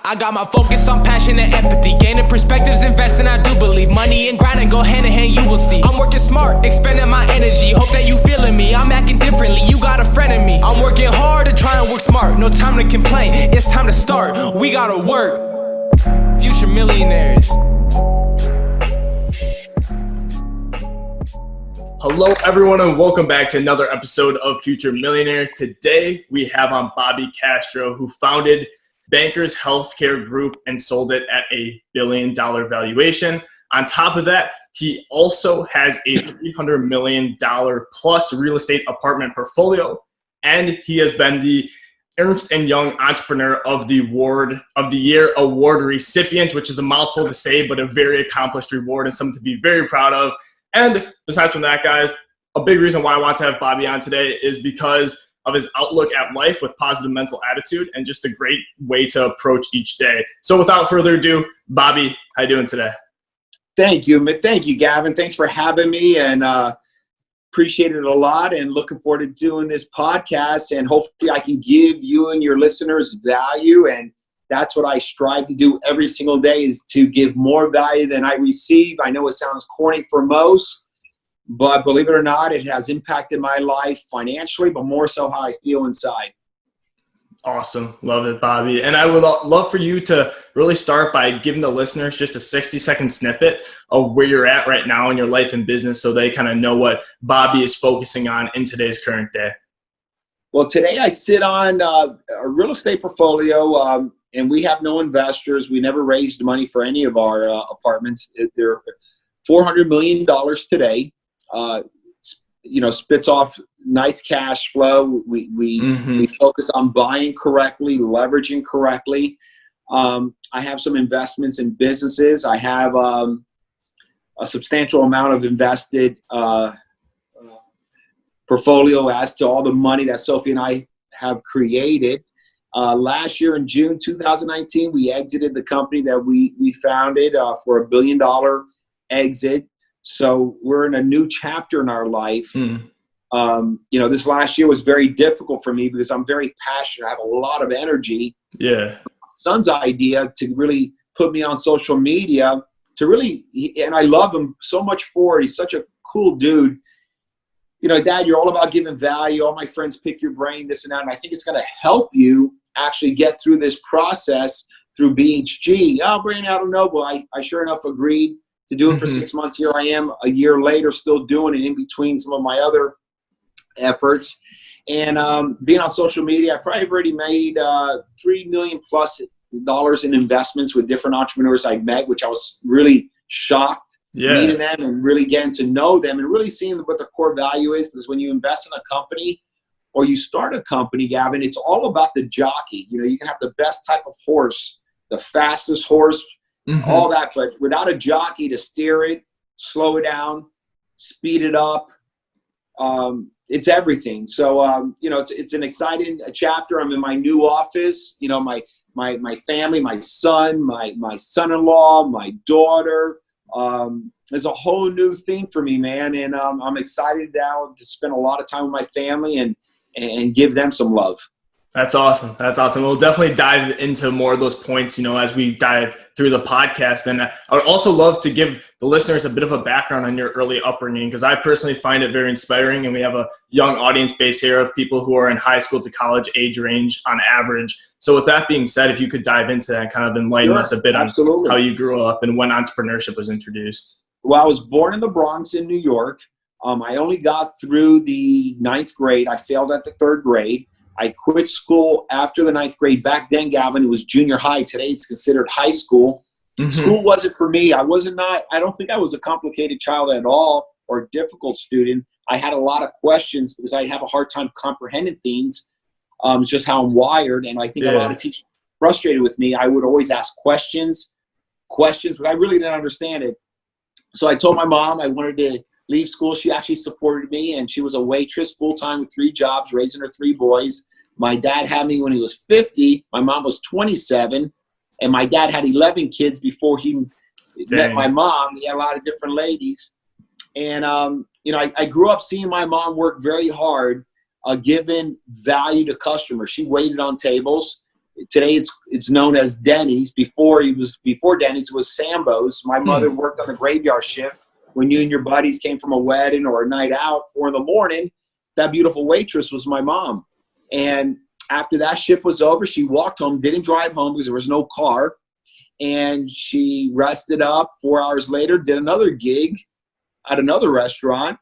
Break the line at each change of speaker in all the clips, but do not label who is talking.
I got my focus on passion and empathy, gaining perspectives, investing, I do believe money and grinding go hand in hand, you will see. I'm working smart, expending my energy, hope that you feeling me. I'm acting differently, you got a friend in me. I'm working hard to try and work smart, no time to complain, it's time to start, we gotta work. Future millionaires.
Hello everyone and welcome back to another episode of Future Millionaires. Today we have on Bobby Castro, who founded Bankers Healthcare Group and sold it at a $1 billion valuation. On top of that, he also has a $300 million plus real estate apartment portfolio, and he has been the Ernst & Young Entrepreneur of the Year award recipient, which is a mouthful to say, but a very accomplished reward and something to be very proud of. And besides from that, guys, a big reason why I want to have Bobby on today is because of his outlook at life with positive mental attitude and just a great way to approach each day. So without further ado, Bobby, how you doing today?
Thank you, Gavin. Thanks for having me, and appreciate it a lot, and looking forward to doing this podcast, and hopefully I can give you and your listeners value, and that's what I strive to do every single day, is to give more value than I receive. I know it sounds corny for most, but believe it or not, it has impacted my life financially, but more so how I feel inside.
Awesome. Love it, Bobby. And I would love for you to really start by giving the listeners just a 60-second snippet of where you're at right now in your life and business, so they kind of know what Bobby is focusing on in today's current day.
Well, today I sit on a real estate portfolio, and we have no investors. We never raised money for any of our apartments. They're $400 million today. Spits off nice cash flow. We focus on buying correctly, leveraging correctly. I have some investments in businesses. I have a substantial amount of invested portfolio as to all the money that Sophie and I have created. Last year in June 2019, we exited the company that we founded for $1 billion exit. So we're in a new chapter in our life. This last year was very difficult for me because I'm very passionate. I have a lot of energy. Yeah. My son's idea to really put me on social media and I love him so much for it. He's such a cool dude. Dad, you're all about giving value. All my friends pick your brain, this and that. And I think it's going to help you actually get through this process through BHG. Oh, Brandon, I don't know. Well, I sure enough agreed to do it for 6 months. Here I am a year later, still doing it in between some of my other efforts. And being on social media, I probably already made $3 million plus in investments with different entrepreneurs I met, which I was really shocked. Meeting them and really getting to know them and really seeing what the core value is. Because when you invest in a company or you start a company, Gavin, it's all about the jockey. You can have the best type of horse, the fastest horse, all that, but without a jockey to steer it, slow it down, speed it up, it's everything. So, it's an exciting chapter. I'm in my new office. My family, my son, my son-in-law, my daughter. It's a whole new thing for me, man. And I'm excited now to spend a lot of time with my family and give them some love.
That's awesome. That's awesome. We'll definitely dive into more of those points, as we dive through the podcast. And I would also love to give the listeners a bit of a background on your early upbringing, because I personally find it very inspiring. And we have a young audience base here of people who are in high school to college age range on average. So with that being said, if you could dive into that and kind of enlighten us a bit on how you grew up and when entrepreneurship was introduced.
Well, I was born in the Bronx in New York. I only got through the 9th grade. I failed at the 3rd grade. I quit school after the 9th grade. Back then, Gavin, it was junior high. Today, it's considered high school. School wasn't for me. I don't think I was a complicated child at all or a difficult student. I had a lot of questions because I have a hard time comprehending things. It's just how I'm wired. And I think a lot of teachers were frustrated with me. I would always ask questions, but I really didn't understand it. So I told my mom I wanted to leave school. She actually supported me, and she was a waitress full-time with 3 jobs, raising her 3 boys. My dad had me when he was 50. My mom was 27, and my dad had 11 kids before he met my mom. He had a lot of different ladies. And, I grew up seeing my mom work very hard, giving value to customers. She waited on tables. today it's known as Denny's. Before Denny's, it was Sambo's. My mother worked on the graveyard shift. When you and your buddies came from a wedding or a night out, 4 a.m, that beautiful waitress was my mom. And after that shift was over, she walked home, didn't drive home because there was no car. And she rested up. 4 hours later, did another gig at another restaurant,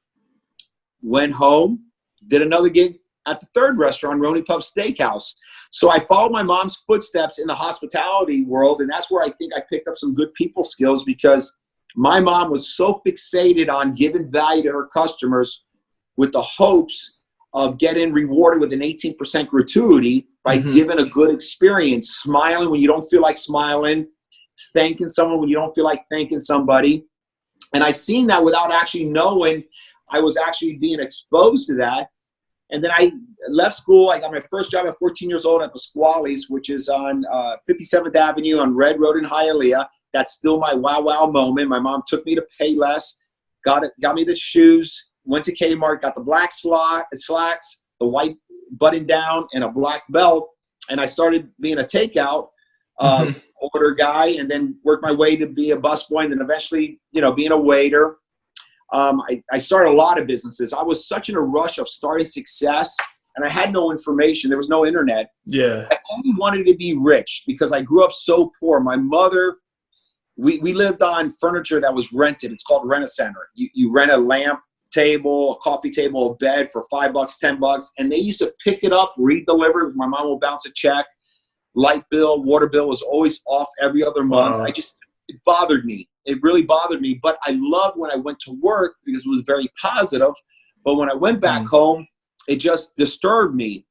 went home, did another gig at the third restaurant, Roney Pub Steakhouse. So I followed my mom's footsteps in the hospitality world, and that's where I think I picked up some good people skills, because my mom was so fixated on giving value to her customers with the hopes of getting rewarded with an 18% gratuity by giving a good experience, smiling when you don't feel like smiling, thanking someone when you don't feel like thanking somebody. And I seen that without actually knowing I was actually being exposed to that. And then I left school. I got my first job at 14 years old at the Squallies, which is on 57th Avenue on Red Road in Hialeah. That's still my wow moment. My mom took me to Payless, got me the shoes, went to Kmart, got the black slacks, the white button down, and a black belt. And I started being a takeout order guy, and then worked my way to be a busboy, and then eventually, being a waiter. I started a lot of businesses. I was such in a rush of starting success, and I had no information. There was no internet.
Yeah.
I only wanted to be rich because I grew up so poor. My mother, we lived on furniture that was rented. It's called Rent-A-Center. You rent a lamp table, a coffee table, a bed for $5, $10, and they used to pick it up, re-deliver. My mom will bounce a check. Light bill, water bill was always off every other month.
Wow.
It bothered me. It really bothered me. But I loved when I went to work because it was very positive. But when I went back home, it just disturbed me.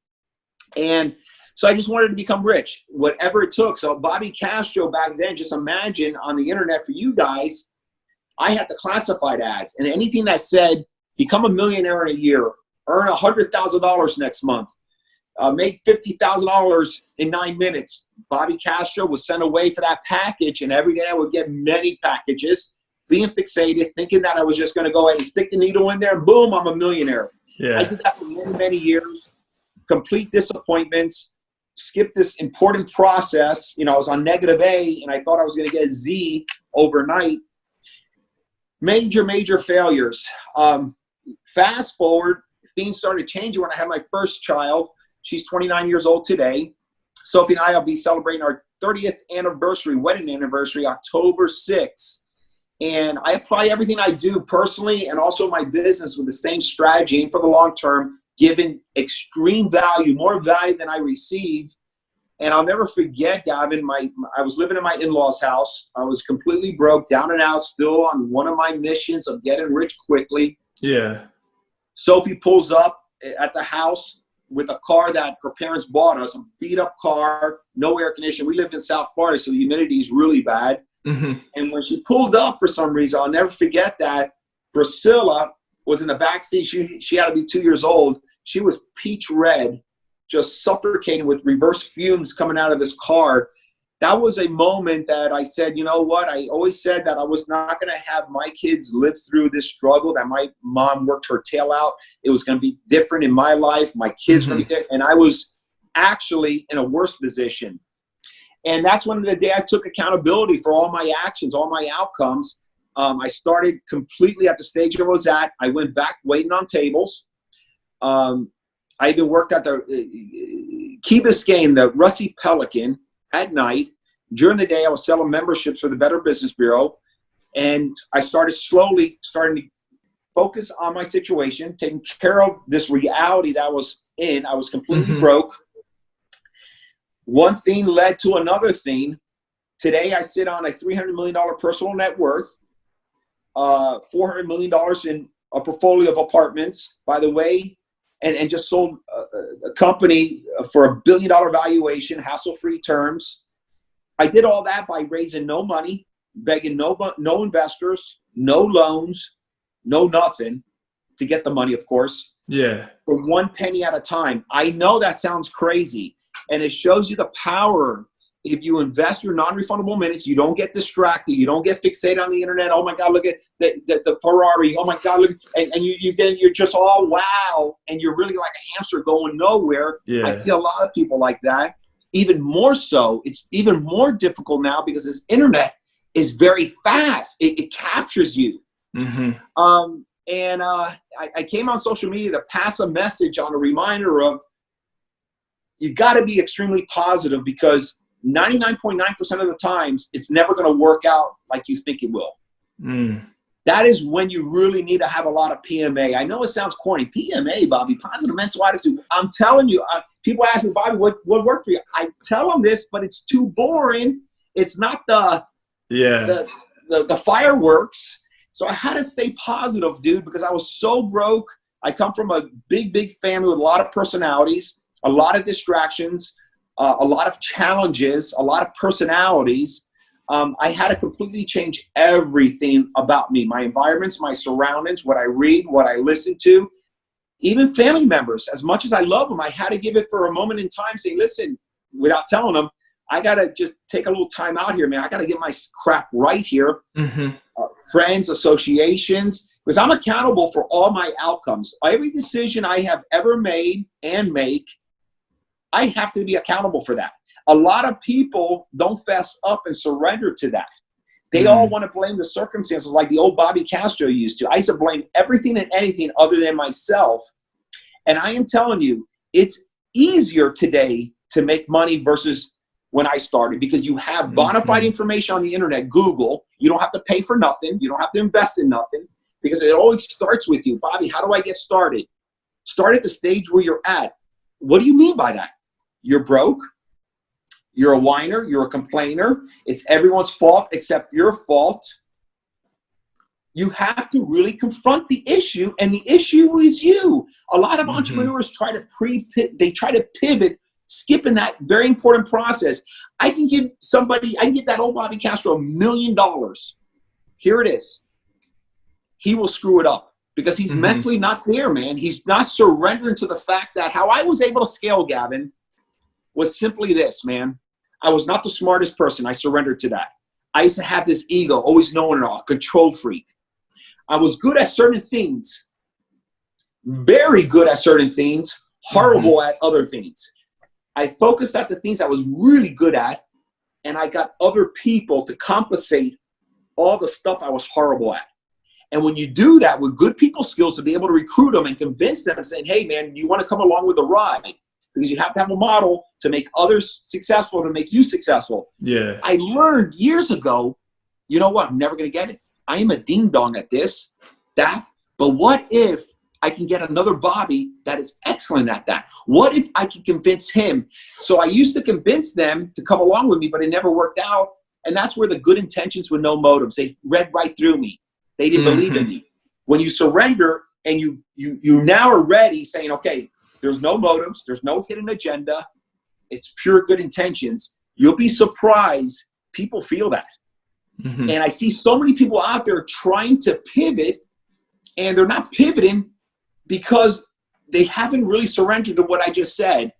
And so I just wanted to become rich, whatever it took. So Bobby Castro back then, just imagine on the internet for you guys, I had the classified ads. And anything that said, become a millionaire in a year, earn $100,000 next month, make $50,000 in 9 minutes. Bobby Castro was sent away for that package, and every day I would get many packages, being fixated, thinking that I was just going to go ahead and stick the needle in there, boom, I'm a millionaire.
Yeah.
I did that for many, many years. Complete disappointments, skipped this important process. I was on negative A, and I thought I was going to get a Z overnight. Major failures. Fast forward, things started changing when I had my first child. She's 29 years old today. Sophie and I will be celebrating our 30th anniversary, wedding anniversary, October 6th. And I apply everything I do personally and also my business with the same strategy, and for the long term, giving extreme value, more value than I receive. And I'll never forget, Gavin, I was living in my in-laws' house. I was completely broke, down and out, still on one of my missions of getting rich quickly.
Yeah.
Sophie pulls up at the house with a car that her parents bought us, a beat-up car, no air conditioning. We lived in South Florida, so the humidity is really bad. And when she pulled up for some reason, I'll never forget that Priscilla was in the back seat. She had to be 2 years old. She was peach red, just suffocating with reverse fumes coming out of this car. That was a moment that I said, you know what? I always said that I was not going to have my kids live through this struggle, that my mom worked her tail out. It was going to be different in my life. My kids were going to be different. And I was actually in a worse position. And that's when the day I took accountability for all my actions, all my outcomes. I started completely at the stage I was at. I went back waiting on tables. I even worked at the Key Biscayne, the Rusty Pelican, at night. During the day, I was selling memberships for the Better Business Bureau. And I started slowly starting to focus on my situation, taking care of this reality that I was in. I was completely broke. One thing led to another thing. Today, I sit on a $300 million personal net worth, $400 million in a portfolio of apartments, by the way, and just sold a company for $1 billion valuation, hassle-free terms. I did all that by raising no money, begging no investors, no loans, no nothing to get the money, of course.
Yeah.
For 1 penny at a time. I know that sounds crazy, and it shows you the power. If you invest your non-refundable minutes, you don't get distracted. You don't get fixated on the internet. Oh my God, look at the Ferrari. Oh my God, look, and you're just all wow, and you're really like a hamster going nowhere.
Yeah.
I see a lot of people like that. even more so, it's even more difficult now because this internet is very fast. It captures you.
Mm-hmm.
I came on social media to pass a message on a reminder of, you got to be extremely positive, because 99.9% of the times it's never going to work out like you think it will. That is when you really need to have a lot of PMA. I know it sounds corny. PMA, Bobby, positive mental attitude. I'm telling you, people ask me, Bobby, what worked for you? I tell them this, but it's too boring. It's not the fireworks. So I had to stay positive, dude, because I was so broke. I come from a big family with a lot of personalities, a lot of distractions, a lot of challenges, a lot of personalities. I had to completely change everything about me, my environments, my surroundings, what I read, what I listen to, even family members. As much as I love them, I had to give it for a moment in time, saying, listen, without telling them, I got to just take a little time out here, man. I got to get my crap right here.
Mm-hmm.
Friends, associations, because I'm accountable for all my outcomes. Every decision I have ever made and make, I have to be accountable for that. A lot of people don't fess up and surrender to that. They all want to blame the circumstances like the old Bobby Castro used to. I used to blame everything and anything other than myself. And I am telling you, it's easier today to make money versus when I started, because you have bona fide information on the internet, Google. You don't have to pay for nothing. You don't have to invest in nothing, because it always starts with you. Bobby, how do I get started? Start at the stage where you're at. What do you mean by that? You're broke. You're a whiner. You're a complainer. It's everyone's fault except your fault. You have to really confront the issue, and the issue is you. A lot of entrepreneurs try to pivot, skipping that very important process. I can give that old Bobby Castro $1 million. Here it is. He will screw it up because he's mentally not there, man. He's not surrendering to the fact that how I was able to scale, Gavin, was simply this, man. I was not the smartest person. I surrendered to that. I used to have this ego, always knowing it all, control freak. I was good at certain things, very good at certain things, horrible at other things. I focused at the things I was really good at, and I got other people to compensate all the stuff I was horrible at. And when you do that with good people skills, to be able to recruit them and convince them and saying, hey, man, you want to come along with the ride? Because you have to have a model to make others successful, to make you successful.
Yeah.
I learned years ago, you know what? I'm never going to get it. I am a ding-dong at this, that. But what if I can get another Bobby that is excellent at that? What if I can convince him? So I used to convince them to come along with me, but it never worked out. And that's where the good intentions with no motives, they read right through me. They didn't believe in me. When you surrender and you now are ready, saying, okay, there's no motives, there's no hidden agenda, it's pure good intentions, you'll be surprised people feel that. And I see so many people out there trying to pivot, and they're not pivoting because they haven't really surrendered to what I just said.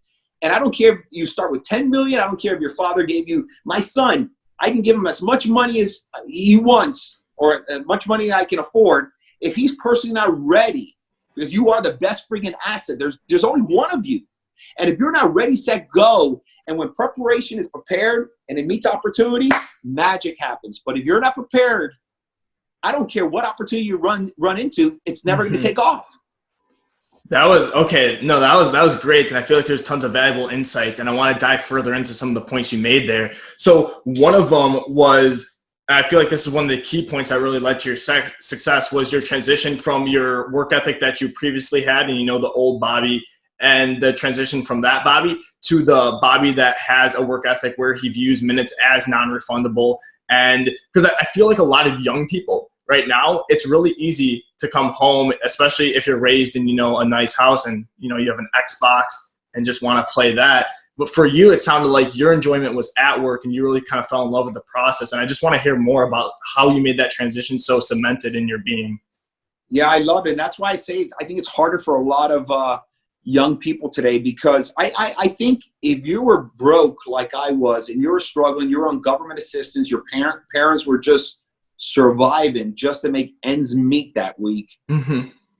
And I don't care if you start with 10 million, I don't care if your father gave you, my son, I can give him as much money as he wants, or as much money I can afford. If he's personally not ready, because you are the best freaking asset, there's only one of you. And if you're not ready, set, go, and when preparation is prepared and it meets opportunity, magic happens. But if you're not prepared, I don't care what opportunity you run into, it's never going to take off.
That was okay. No, that was great. And I feel like there's tons of valuable insights, and I want to dive further into some of the points you made there. So one of them was, I feel like this is one of the key points that really led to your success, was your transition from your work ethic that you previously had, and the old Bobby, and the transition from that Bobby to the Bobby that has a work ethic where he views minutes as non-refundable. And because I feel like a lot of young people right now, it's really easy to come home, especially if you're raised in, a nice house and, you have an Xbox and just want to play that. But for you, it sounded like your enjoyment was at work and you really kind of fell in love with the process. And I just want to hear more about how you made that transition so cemented in your being.
Yeah, I love it. And that's why I say I think it's harder for a lot of young people today, because I think if you were broke like I was and you were struggling, you were on government assistance, your parents were just surviving just to make ends meet that week,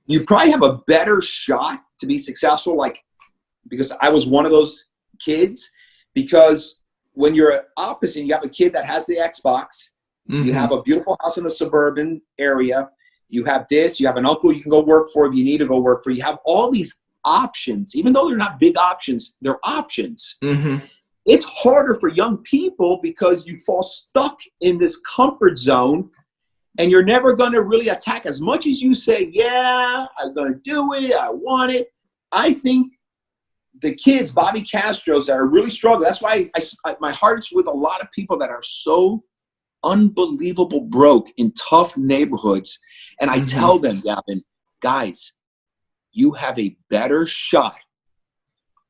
you probably have a better shot to be successful, because I was one of those kids. Because when you're opposite, you have a kid that has the Xbox, you have a beautiful house in a suburban area, you have this, you have an uncle you can go work for if you need to go work for. You have all these options. Even though they're not big options, they're options. It's harder for young people because you fall stuck in this comfort zone and you're never going to really attack. As much as you say, yeah, I'm going to do it, I want it. I think the kids, Bobby Castros, that are really struggling. That's why my heart's with a lot of people that are so unbelievable broke in tough neighborhoods. And I tell them, Gavin, guys, you have a better shot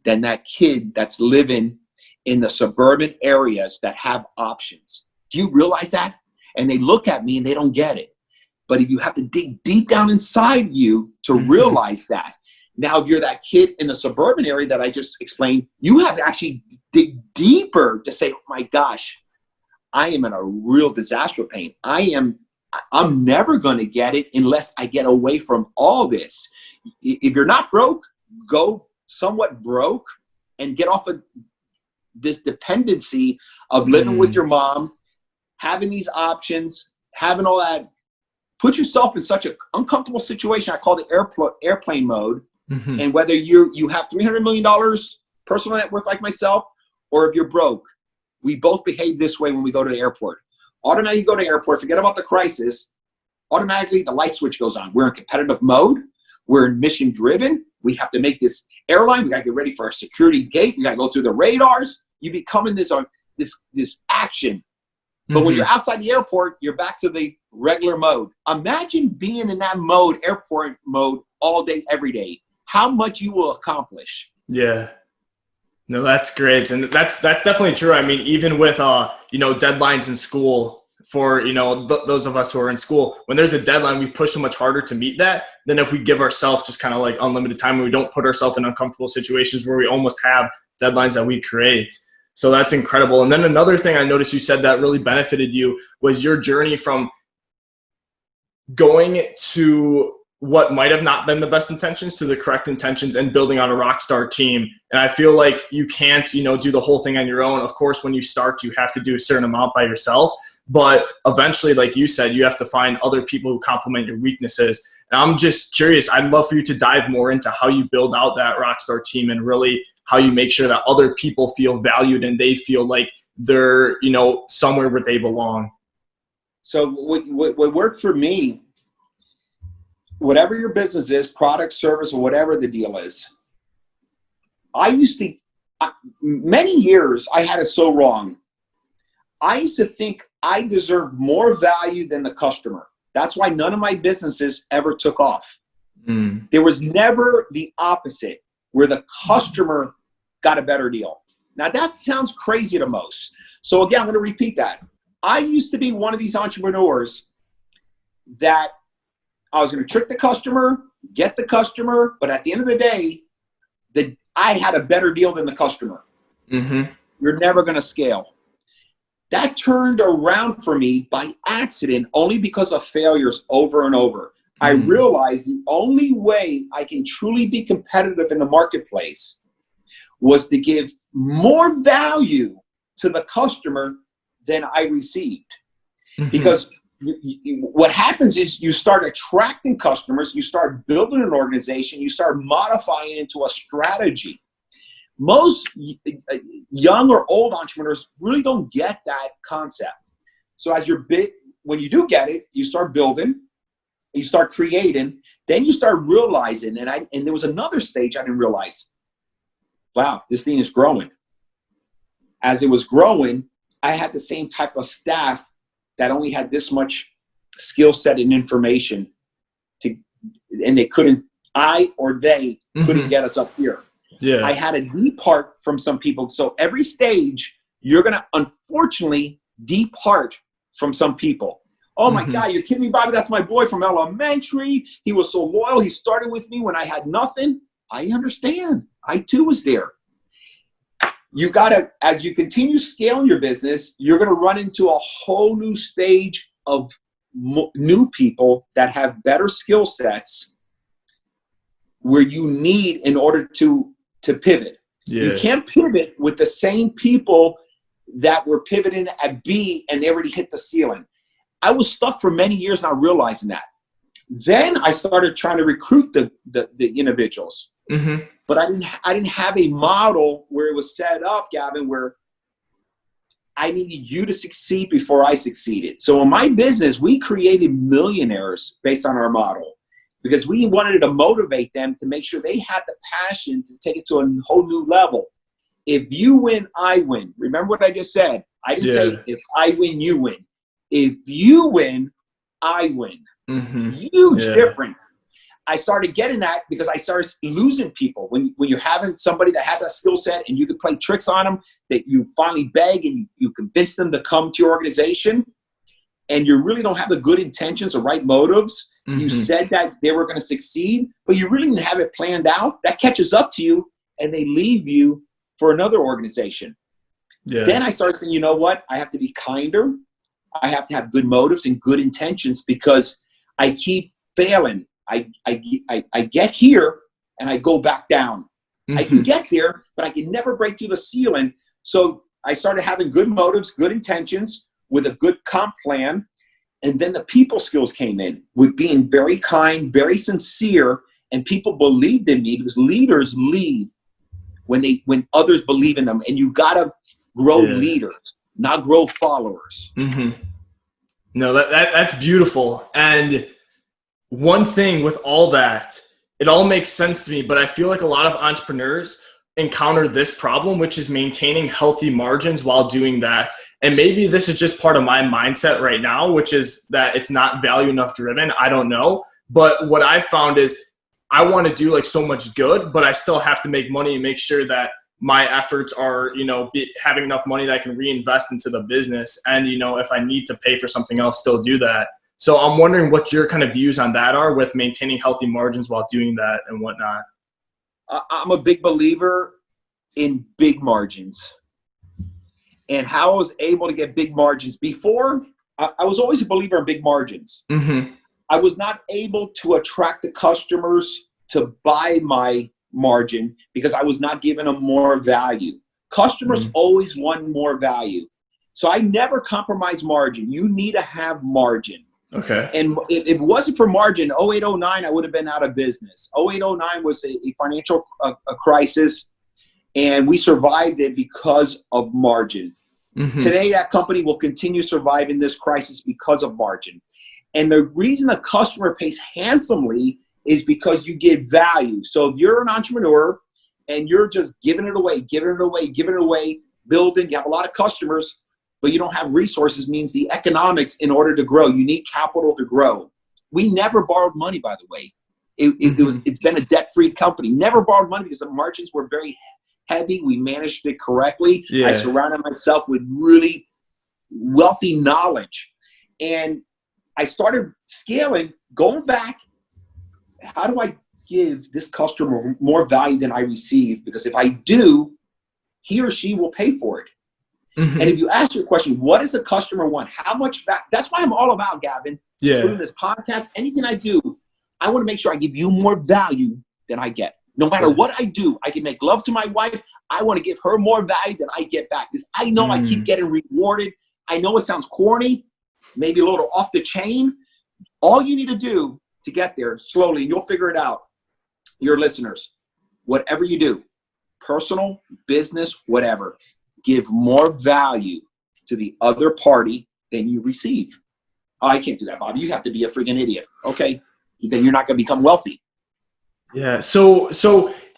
than that kid that's living in the suburban areas that have options. Do you realize that? And they look at me and they don't get it. But if you have to dig deep down inside you to realize that. Now, if you're that kid in the suburban area that I just explained, you have to actually dig deeper to say, oh my gosh, I am in a real disaster pain. I'm never going to get it unless I get away from all this. If you're not broke, go somewhat broke and get off of this dependency of living with your mom, having these options, having all that. Put yourself in such an uncomfortable situation. I call it airplane mode. And whether you have $300 million personal net worth like myself, or if you're broke, we both behave this way when we go to the airport. Automatically you go to the airport, forget about the crisis, automatically the light switch goes on. We're in competitive mode. We're mission driven. We have to make this airline. We got to get ready for our security gate. We got to go through the radars. You become in this action. But when you're outside the airport, you're back to the regular mode. Imagine being in that mode, airport mode, all day, every day. How much you will accomplish.
Yeah. No, that's great. And that's definitely true. I mean, even with, deadlines in school for, those of us who are in school, when there's a deadline, we push so much harder to meet that than if we give ourselves just kind of like unlimited time and we don't put ourselves in uncomfortable situations where we almost have deadlines that we create. So that's incredible. And then another thing I noticed you said that really benefited you was your journey from going to what might have not been the best intentions to the correct intentions and building out a rockstar team. And I feel like you can't, do the whole thing on your own. Of course, when you start, you have to do a certain amount by yourself. But eventually, like you said, you have to find other people who complement your weaknesses. And I'm just curious, I'd love for you to dive more into how you build out that rockstar team and really how you make sure that other people feel valued and they feel like they're, somewhere where they belong.
So what worked for me, whatever your business is, product, service, or whatever the deal is, many years I had it so wrong. I used to think I deserved more value than the customer. That's why none of my businesses ever took off. There was never the opposite, where the customer got a better deal. Now that sounds crazy to most. So again, I'm going to repeat that. I used to be one of these entrepreneurs that I was going to trick the customer, get the customer, but at the end of the day, I had a better deal than the customer. You're never going to scale. That turned around for me by accident, only because of failures over and over. I realized the only way I can truly be competitive in the marketplace was to give more value to the customer than I received. Because what happens is you start attracting customers, you start building an organization, you start modifying it into a strategy. Most young or old entrepreneurs really don't get that concept. So when you do get it, you start building, you start creating, then you start realizing, and there was another stage I didn't realize, wow, this thing is growing. As it was growing, I had the same type of staff that only had this much skill set and information and they couldn't get us up here. Yeah. I had to depart from some people. So every stage, you're going to unfortunately depart from some people. Oh my God, you're kidding me, Bobby? That's my boy from elementary. He was so loyal. He started with me when I had nothing. I understand. I too was there. You got to, as you continue scaling your business, you're going to run into a whole new stage of new people that have better skill sets where you need in order to pivot.
Yeah.
You can't pivot with the same people that were pivoting at B and they already hit the ceiling. I was stuck for many years not realizing that. Then I started trying to recruit the individuals.
Mm-hmm.
But I didn't have a model where it was set up, Gavin, where I needed you to succeed before I succeeded. So in my business, we created millionaires based on our model because we wanted to motivate them to make sure they had the passion to take it to a whole new level. If you win, I win. Remember what I just said? I didn't say if I win, you win. If you win, I win.
Mm-hmm.
Huge difference. I started getting that because I started losing people. When you're having somebody that has that skill set and you can play tricks on them, that you finally beg and you convince them to come to your organization, and you really don't have the good intentions or right motives. Mm-hmm. You said that they were going to succeed, but you really didn't have it planned out. That catches up to you, and they leave you for another organization. Yeah. Then I started saying, you know what? I have to be kinder. I have to have good motives and good intentions because I keep failing. I get here and I go back down. Mm-hmm. I can get there, but I can never break through the ceiling. So I started having good motives, good intentions with a good comp plan. And then the people skills came in with being very kind, very sincere, and people believed in me because leaders lead when others believe in them. And you got to grow leaders, not grow followers.
Mm-hmm. No, that's beautiful. And one thing with all that, it all makes sense to me, but I feel like a lot of entrepreneurs encounter this problem, which is maintaining healthy margins while doing that. And maybe this is just part of my mindset right now, which is that it's not value enough driven. I don't know. But what I've found is I want to do like so much good, but I still have to make money and make sure that my efforts are, having enough money that I can reinvest into the business. And, if I need to pay for something else, still do that. So I'm wondering what your kind of views on that are with maintaining healthy margins while doing that and whatnot.
I'm a big believer in big margins and how I was able to get big margins. Before, I was always a believer in big margins. Mm-hmm. I was not able to attract the customers to buy my margin because I was not giving them more value. Customers always want more value. So I never compromise margin. You need to have margin.
Okay.
And if it wasn't for margin, 0809, I would have been out of business. 0809 was a financial crisis, and we survived it because of margin. Mm-hmm. Today, that company will continue surviving this crisis because of margin. And the reason a customer pays handsomely is because you give value. So if you're an entrepreneur and you're just giving it away, building, you have a lot of customers, but you don't have resources, means the economics in order to grow. You need capital to grow. We never borrowed money, by the way. It's been a debt-free company. Never borrowed money because the margins were very heavy. We managed it correctly. Yeah. I surrounded myself with really wealthy knowledge. And I started scaling, going back, how do I give this customer more value than I receive? Because if I do, he or she will pay for it. Mm-hmm. And if you ask your question, what does a customer want? How much back? That's why I'm all about, Gavin. Through this podcast, anything I do, I want to make sure I give you more value than I get. No matter what I do, I can make love to my wife. I want to give her more value than I get back because I know I keep getting rewarded. I know it sounds corny, maybe a little off the chain. All you need to do to get there slowly, and you'll figure it out, your listeners, whatever you do, personal, business, whatever, give more value to the other party than you receive. Oh, I can't do that, Bobby. You have to be a freaking idiot. Okay, then you're not going to become wealthy.
Yeah. So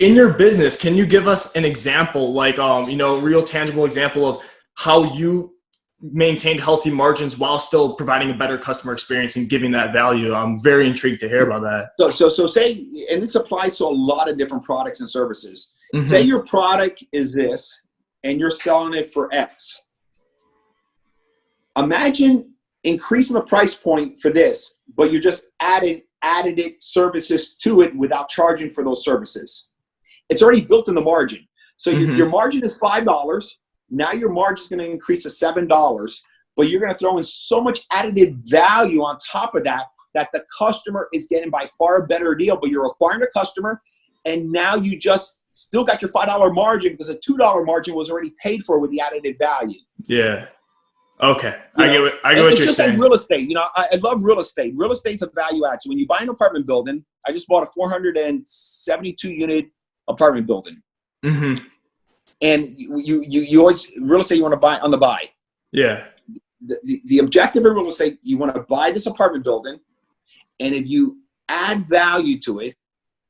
in your business, can you give us an example, like real tangible example of how you maintained healthy margins while still providing a better customer experience and giving that value? I'm very intrigued to hear about that.
So say, and this applies to a lot of different products and services. Mm-hmm. Say your product is this, and you're selling it for X. Imagine increasing the price point for this, but you're just added services to it without charging for those services. It's already built in the margin. So your margin is $5. Now your margin is going to increase to $7, but you're going to throw in so much additive value on top of that the customer is getting by far a better deal, but you're acquiring a customer, and now you just Still got your $5 margin because a $2 margin was already paid for with the additive value.
Yeah. Okay.
You
I
know?
get what
It's
you're
just
saying.
like real estate. You know, I love real estate. Real estate's a value add. So when you buy an apartment building, I just bought a 472 unit apartment building.
Mm-hmm.
And you always, real estate, you want to buy on the buy.
Yeah.
The objective of real estate, you want to buy this apartment building, and if you add value to it,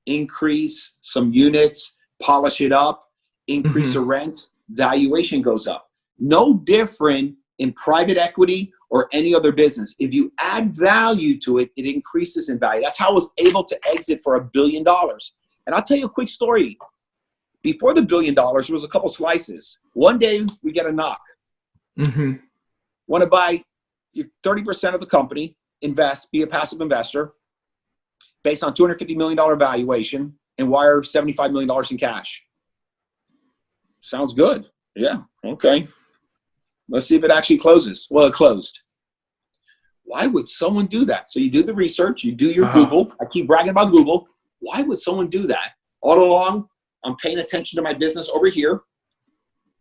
increase some units, polish it up, increase the rent, valuation goes up. No different in private equity or any other business. If you add value to it, it increases in value. That's how I was able to exit for $1 billion. And I'll tell you a quick story. Before the $1 billion, there was a couple slices. One day we get a knock. Want to buy 30% of the company, invest, be a passive investor based on $250 million valuation and wire $75 million in cash. Sounds good. Yeah. Okay. Let's see if it actually closes. Well, it closed. Why would someone do that? So you do the research, you do your Google. I keep bragging about Google. Why would someone do that? All along, I'm paying attention to my business over here,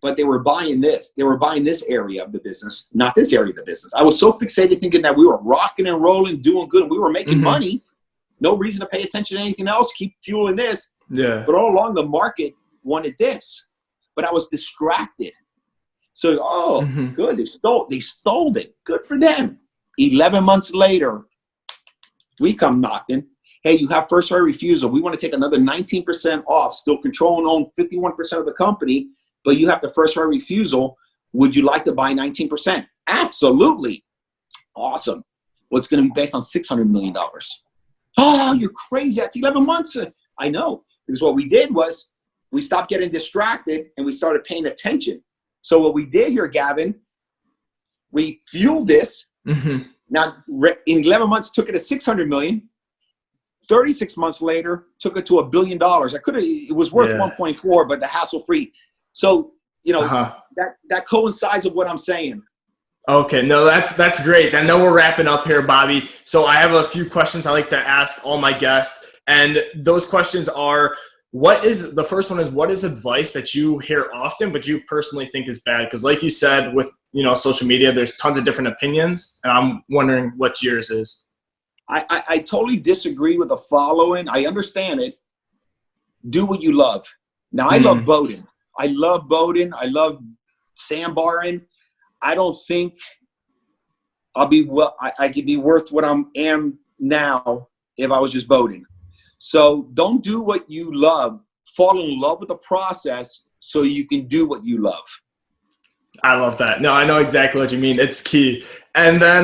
but they were buying this. They were buying this area of the business, not this area of the business. I was so fixated thinking that we were rocking and rolling, doing good, and we were making money. No reason to pay attention to anything else. Keep fueling this.
Yeah.
But all along, the market wanted this, but I was distracted. So, good. They stole it. Good for them. 11 months later, we come knocking. Hey, you have first right refusal. We want to take another 19% off, still control and own 51% of the company, but you have the first right refusal. Would you like to buy 19%? Absolutely. Awesome. Well, it's going to be based on $600 million. Oh, you're crazy. That's 11 months. I know. Because what we did was we stopped getting distracted and we started paying attention. So what we did here, Gavin, we fueled this. Now, in 11 months, took it to 600 million. 36 months later, took it to $1 billion. It was worth 1.4, but the hassle-free. So, you know, that coincides with what I'm saying.
Okay, no, that's great. I know we're wrapping up here, Bobby. So I have a few questions I like to ask all my guests. And those questions are, what is advice that you hear often, but you personally think is bad? Because like you said, with, you know, social media, there's tons of different opinions. And I'm wondering what yours is.
I totally disagree with the following. I understand it. Do what you love. Now, I love boating. I love sandbarring. I don't think I could be worth what I am now if I was just boating. So don't do what you love. Fall in love with the process so you can do what you love.
I love that. No, I know exactly what you mean. It's key. And then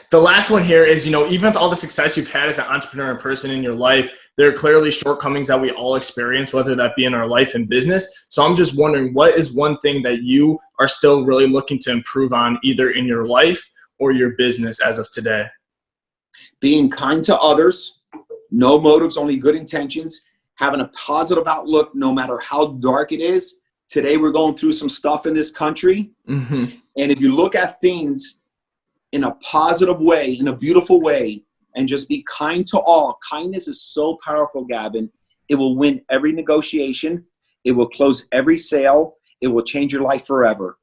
the last one here is, you know, even with all the success you've had as an entrepreneur and person in your life, there are clearly shortcomings that we all experience, whether that be in our life and business. So I'm just wondering, what is one thing that you are still really looking to improve on, either in your life or your business as of today?
Being kind to others, no motives, only good intentions, having a positive outlook no matter how dark it is. Today, we're going through some stuff in this country. And if you look at things in a positive way, in a beautiful way, and just be kind to all, kindness is so powerful, Gavin. It will win every negotiation. It will close every sale. It will change your life forever.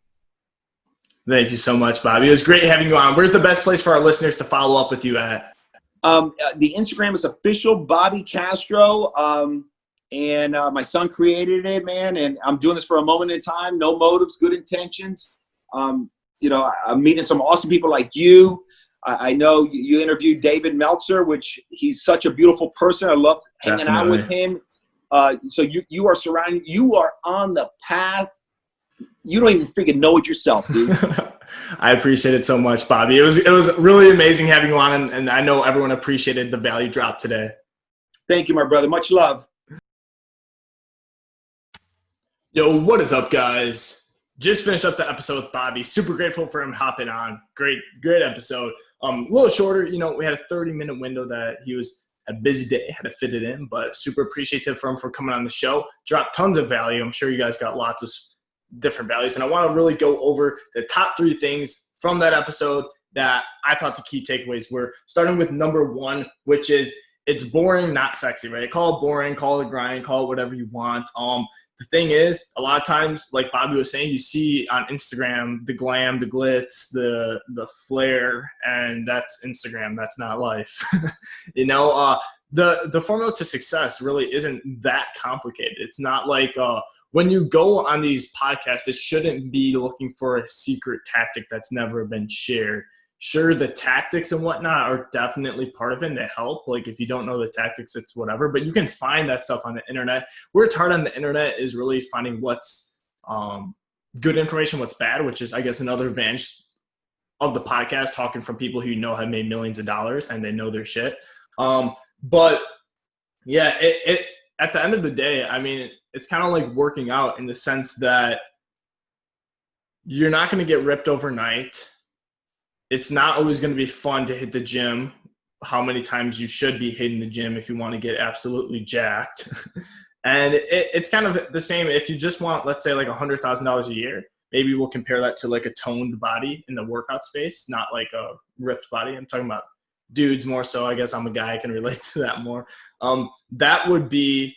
Thank you so much, Bobby. It was great having you on. Where's the best place for our listeners to follow up with you at?
The Instagram is official Bobby Castro. And my son created it, man. And I'm doing this for a moment in time. No motives, good intentions. You know, I'm meeting some awesome people like you. I know you interviewed David Meltzer, which he's such a beautiful person. I love hanging out with him. So you are surrounded. You are on the path. You don't even freaking know it yourself, dude.
I appreciate it so much, Bobby. It was really amazing having you on, and I know everyone appreciated the value drop today.
Thank you, my brother. Much love.
Yo, what is up, guys? Just finished up the episode with Bobby. Super grateful for him hopping on. Great episode. A little shorter, you know, we had a 30-minute window that he was a busy day, had to fit it in, but super appreciative for him for coming on the show. Dropped tons of value. I'm sure you guys got lots of different values, and I want to really go over the top 3 things from that episode that I thought the key takeaways were, starting with number 1, which is it's boring, not sexy, right? Call it boring, call it grind, call it whatever you want. The thing is, a lot of times, like Bobby was saying, you see on Instagram the glam, the glitz, the flair, and that's Instagram. That's not life. The formula to success really isn't that complicated. It's not like when you go on these podcasts, it shouldn't be looking for a secret tactic that's never been shared. Sure, the tactics and whatnot are definitely part of it and they help. Like if you don't know the tactics, it's whatever, but you can find that stuff on the internet. Where it's hard on the internet is really finding what's good information, what's bad, which is, I guess, another advantage of the podcast, talking from people who have made millions of dollars and they know their shit. But yeah, it at the end of the day, I mean, it's kind of like working out in the sense that you're not going to get ripped overnight. It's not always going to be fun to hit the gym, how many times you should be hitting the gym if you want to get absolutely jacked. And it's kind of the same if you just want, let's say, like $100,000 a year. Maybe we'll compare that to like a toned body in the workout space, not like a ripped body. I'm talking about dudes more so. I guess I'm a guy, I can relate to that more. That would be,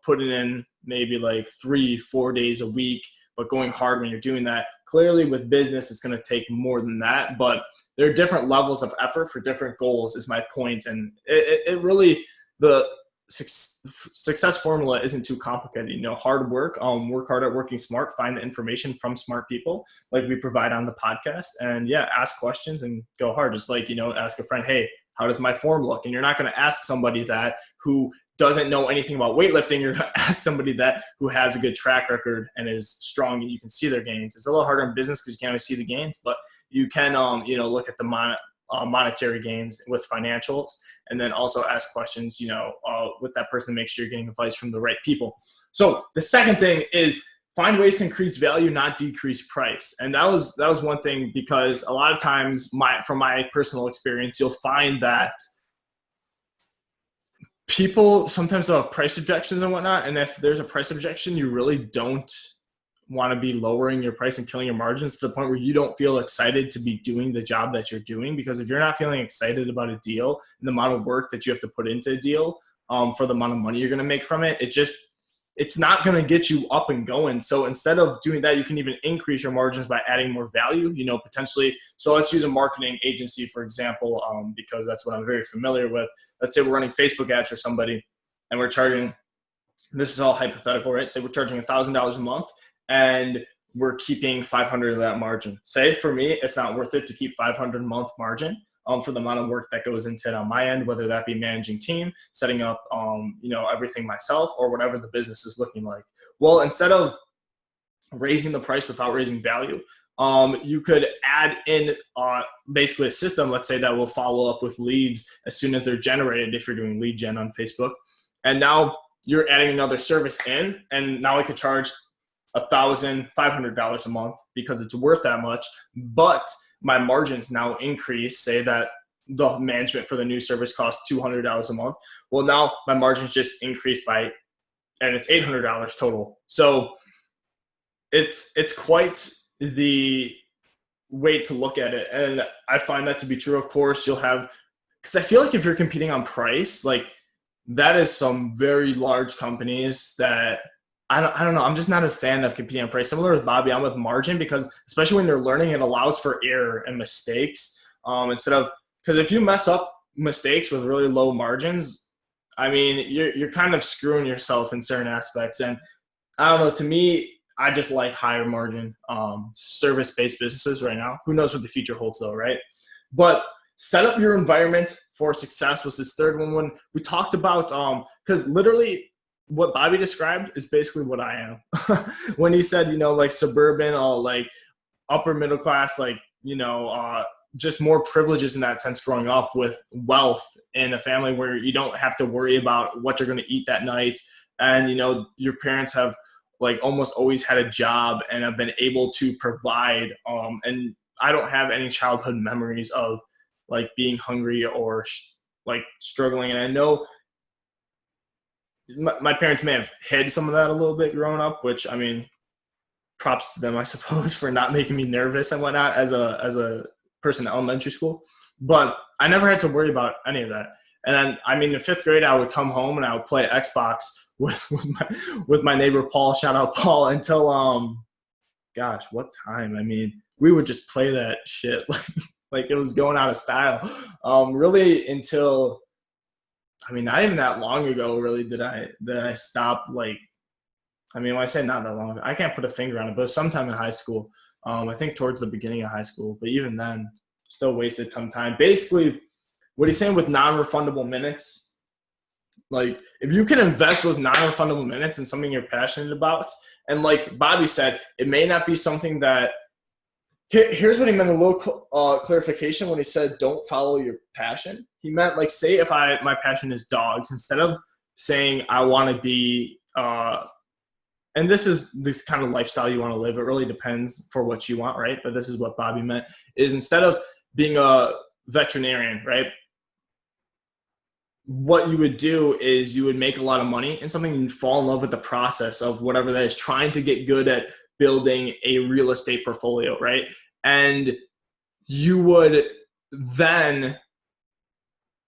putting in maybe like 3-4 days a week, but going hard when you're doing that. Clearly with business, it's going to take more than that, but there are different levels of effort for different goals is my point. And it really, the success formula isn't too complicated. Hard work, work hard at working smart, find the information from smart people like we provide on the podcast, and ask questions and go hard. Just like, ask a friend, hey, how does my form look? And you're not going to ask somebody that who doesn't know anything about weightlifting. You're going to ask somebody that who has a good track record and is strong and you can see their gains. It's a little harder in business because you can't always see the gains, but you can, look at the monetary gains with financials, and then also ask questions, with that person to make sure you're getting advice from the right people. So the second thing is find ways to increase value, not decrease price. And that was one thing, because a lot of times from my personal experience, you'll find that people sometimes have price objections and whatnot. And if there's a price objection, you really don't want to be lowering your price and killing your margins to the point where you don't feel excited to be doing the job that you're doing. Because if you're not feeling excited about a deal and the amount of work that you have to put into a deal for the amount of money you're going to make from it, it's not going to get you up and going. So instead of doing that, you can even increase your margins by adding more value, potentially. So let's use a marketing agency, for example, because that's what I'm very familiar with. Let's say we're running Facebook ads for somebody and we're charging, this is all hypothetical, right? Say we're charging $1,000 a month and we're keeping $500 of that margin. Say for me, it's not worth it to keep $500 a month margin for the amount of work that goes into it on my end, whether that be managing team, setting up, everything myself, or whatever the business is looking like. Well, instead of raising the price without raising value, you could add in basically a system, let's say, that will follow up with leads as soon as they're generated if you're doing lead gen on Facebook. And now you're adding another service in, and now I could charge $1,500 a month because it's worth that much, but my margins now increase. Say that the management for the new service costs $200 a month. Well, now my margins just increased and it's $800 total. So it's quite the way to look at it. And I find that to be true. Of course, because I feel like if you're competing on price, like that is some very large companies that I don't know. I'm just not a fan of competing on price. Similar with Bobby, I'm with margin, because especially when they're learning, it allows for error and mistakes because if you mess up mistakes with really low margins, I mean, you're kind of screwing yourself in certain aspects. And I don't know, to me, I just like higher margin service-based businesses right now. Who knows what the future holds though, right? But set up your environment for success was this third one when we talked about, because literally what Bobby described is basically what I am. When he said, like suburban or like upper middle class, like, just more privileges in that sense, growing up with wealth in a family where you don't have to worry about what you're going to eat that night. And, your parents have like almost always had a job and have been able to provide. And I don't have any childhood memories of like being hungry or like struggling. And I know my parents may have hid some of that a little bit growing up, which, I mean, props to them, I suppose, for not making me nervous and whatnot as a person in elementary school. But I never had to worry about any of that. And then, I mean, in 5th grade, I would come home and I would play Xbox with my neighbor Paul. Shout out Paul. Until gosh, what time? I mean, we would just play that shit like it was going out of style. Really until, I mean, not even that long ago, really, did I stop, like, I mean, when I say not that long, I can't put a finger on it, but sometime in high school, I think towards the beginning of high school, but even then, still wasted some time. Basically, what he's saying with non-refundable minutes, like, if you can invest those non-refundable minutes in something you're passionate about, and like Bobby said, it may not be something that, here's what he meant, a little clarification when he said don't follow your passion. He meant, like, say if my passion is dogs, instead of saying I want to be and this is this kind of lifestyle you want to live, it really depends for what you want, right? But this is what Bobby meant, is instead of being a veterinarian, right, what you would do is you would make a lot of money in something and you'd fall in love with the process of whatever that is, trying to get good at building a real estate portfolio, right? And you would then,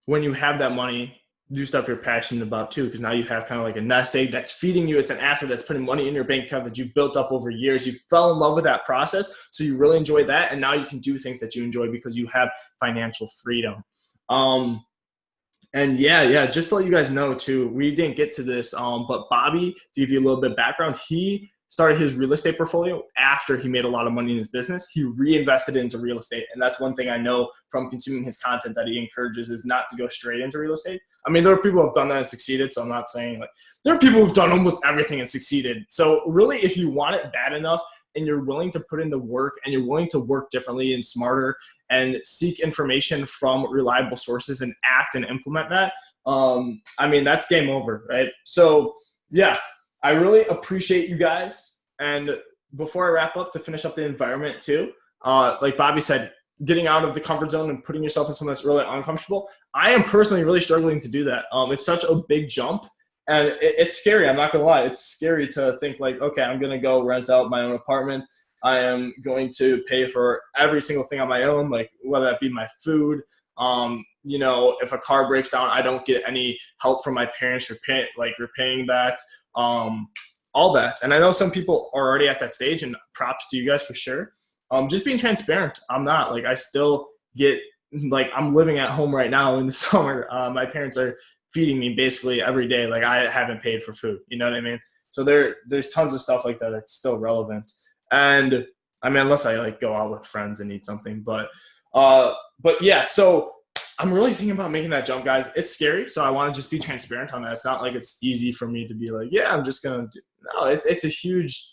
when you have that money, do stuff you're passionate about too, because now you have kind of like a nest egg that's feeding you. It's an asset that's putting money in your bank account that you've built up over years. You fell in love with that process, so you really enjoy that, and now you can do things that you enjoy because you have financial freedom. And yeah, just to let you guys know too, we didn't get to this, but Bobby, to give you a little bit of background, he started his real estate portfolio after he made a lot of money in his business. He reinvested it into real estate. And that's one thing I know from consuming his content that he encourages, is not to go straight into real estate. I mean, there are people who have done that and succeeded, so I'm not saying, like, there are people who've done almost everything and succeeded. So really, if you want it bad enough and you're willing to put in the work and you're willing to work differently and smarter and seek information from reliable sources and act and implement that, I mean, that's game over, right? So yeah, I really appreciate you guys. And before I wrap up, to finish up the environment too, like Bobby said, getting out of the comfort zone and putting yourself in something that's really uncomfortable. I am personally really struggling to do that. It's such a big jump, and it's scary. I'm not gonna lie. It's scary to think, like, okay, I'm gonna go rent out my own apartment. I am going to pay for every single thing on my own, like whether that be my food. You know, if a car breaks down, I don't get any help from my parents repaying that. All that. And I know some people are already at that stage, and props to you guys for sure. Just being transparent. I'm not, like, I still get, like, I'm living at home right now in the summer. My parents are feeding me basically every day. Like, I haven't paid for food. You know what I mean? So there's tons of stuff like that that's still relevant. And I mean, unless I like go out with friends and eat something, but yeah, so I'm really thinking about making that jump, guys. It's scary. So I want to just be transparent on that. It's not like it's easy for me to be like, yeah, I'm just going to do. No, it's a huge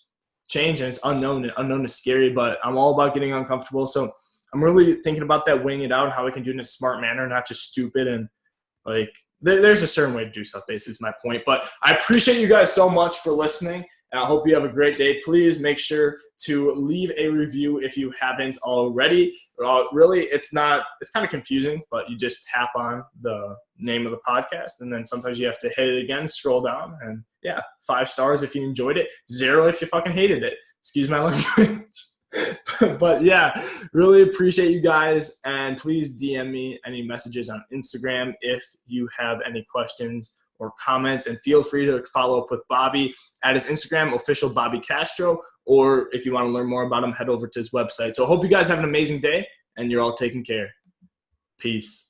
change, and it's unknown, and unknown is scary, but I'm all about getting uncomfortable. So I'm really thinking about that, weighing it out, and how we can do it in a smart manner, not just stupid. And like, there's a certain way to do stuff, basically, is my point. But I appreciate you guys so much for listening, and I hope you have a great day. Please make sure to leave a review if you haven't already. Really, it's kind of confusing, but you just tap on the name of the podcast, and then sometimes you have to hit it again, scroll down, and yeah, 5 stars if you enjoyed it, 0 if you fucking hated it. Excuse my language. But yeah, really appreciate you guys, and please DM me any messages on Instagram if you have any questions or comments, and feel free to follow up with Bobby at his Instagram, official Bobby Castro, or if you want to learn more about him, head over to his website. So I hope you guys have an amazing day, and you're all taking care. Peace.